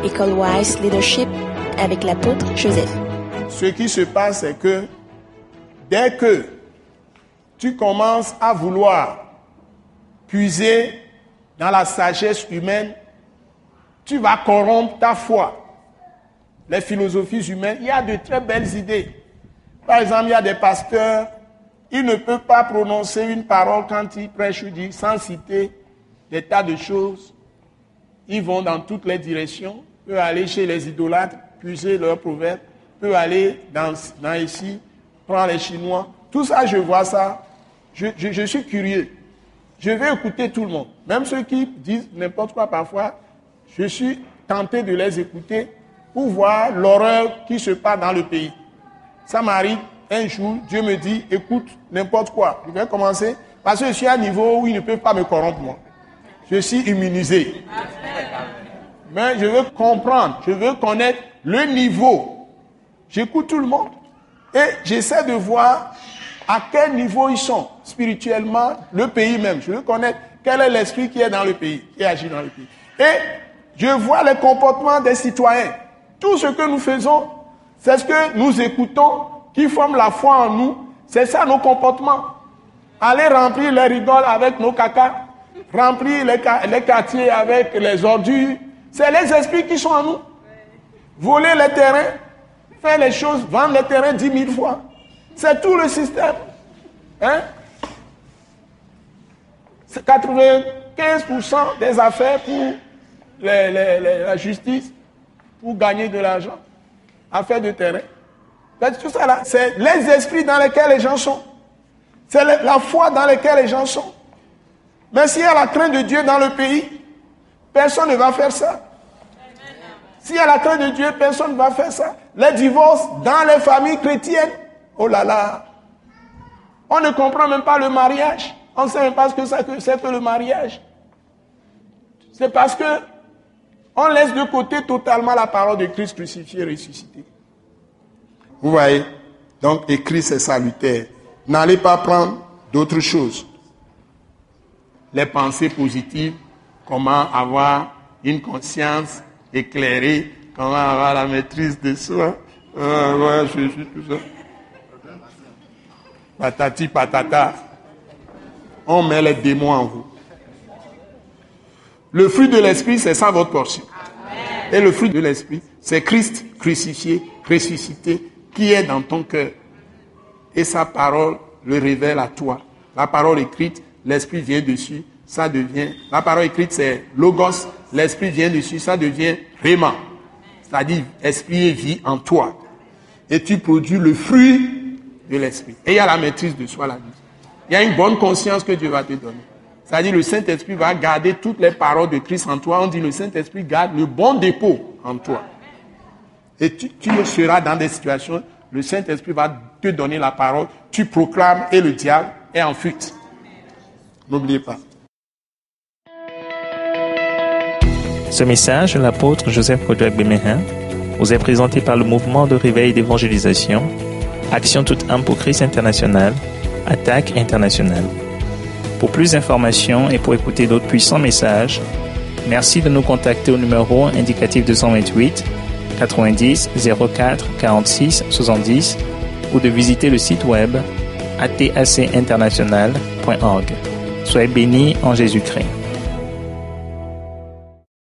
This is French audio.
École Wise Leadership avec l'apôtre Joseph. Ce qui se passe, c'est que dès que tu commences à vouloir puiser dans la sagesse humaine, tu vas corrompre ta foi. Les philosophies humaines, il y a de très belles idées. Par exemple, il y a des pasteurs, ils ne peuvent pas prononcer une parole quand ils prêchent ou disent sans citer des tas de choses. Ils vont dans toutes les directions, peuvent aller chez les idolâtres, puiser leurs proverbes, peuvent aller dans ici, prendre les Chinois. Tout ça, je vois ça. Je suis curieux. Je vais écouter tout le monde. Même ceux qui disent n'importe quoi parfois, je suis tenté de les écouter pour voir l'horreur qui se passe dans le pays. Ça m'arrive un jour, Dieu me dit, écoute n'importe quoi. Je vais commencer parce que je suis à un niveau où ils ne peuvent pas me corrompre moi. Je suis immunisé. Mais je veux comprendre, je veux connaître le niveau. J'écoute tout le monde et j'essaie de voir à quel niveau ils sont spirituellement, le pays même. Je veux connaître quel est l'esprit qui est dans le pays, qui agit dans le pays. Et je vois les comportements des citoyens. Tout ce que nous faisons, c'est ce que nous écoutons, qui forme la foi en nous. C'est ça nos comportements. Aller remplir les rigoles avec nos cacas, remplir les quartiers avec les ordures. C'est les esprits qui sont en nous. Voler les terrains, faire les choses, vendre les terrains 10 000 fois. C'est tout le système. Hein? C'est 95% des affaires pour la justice, pour gagner de l'argent. Affaires de terrain. Tout ça là, c'est les esprits dans lesquels les gens sont. C'est la foi dans laquelle les gens sont. Mais s'il y a la crainte de Dieu dans le pays, personne ne va faire ça. S'il y a la crainte de Dieu, personne ne va faire ça. Les divorces dans les familles chrétiennes, oh là là. On ne comprend même pas le mariage. On ne sait même pas ce que c'est que le mariage. C'est parce que on laisse de côté totalement la parole de Christ crucifié et ressuscité. Vous voyez? Donc, écrit, c'est salutaire. N'allez pas prendre d'autres choses. Les pensées positives, comment avoir une conscience éclairée, comment avoir la maîtrise de soi. Ouais, je suis tout ça. Patati patata. On met les démons en vous. Le fruit de l'esprit, c'est ça votre portion. Et le fruit de l'esprit, c'est Christ crucifié, ressuscité, qui est dans ton cœur. Et sa parole le révèle à toi. La parole écrite, l'esprit vient dessus, ça devient... La parole écrite, c'est logos, l'esprit vient dessus, ça devient réma. C'est-à-dire, esprit et vie en toi. Et tu produis le fruit de l'esprit. Et il y a la maîtrise de soi là-dessus. Il y a une bonne conscience que Dieu va te donner. C'est-à-dire, le Saint-Esprit va garder toutes les paroles de Christ en toi. On dit, le Saint-Esprit garde le bon dépôt en toi. Et tu seras dans des situations, le Saint-Esprit va te donner la parole, tu proclames et le diable est en fuite. N'oubliez pas. Ce message de l'apôtre Joseph Kodouak Bemehin vous est présenté par le mouvement de réveil et d'évangélisation, Action toute âme pour Christ international, Attaque internationale. Pour plus d'informations et pour écouter d'autres puissants messages, merci de nous contacter au numéro indicatif 228 90 04 46 70 ou de visiter le site web atacinternational.org. Soyez bénis en Jésus-Christ.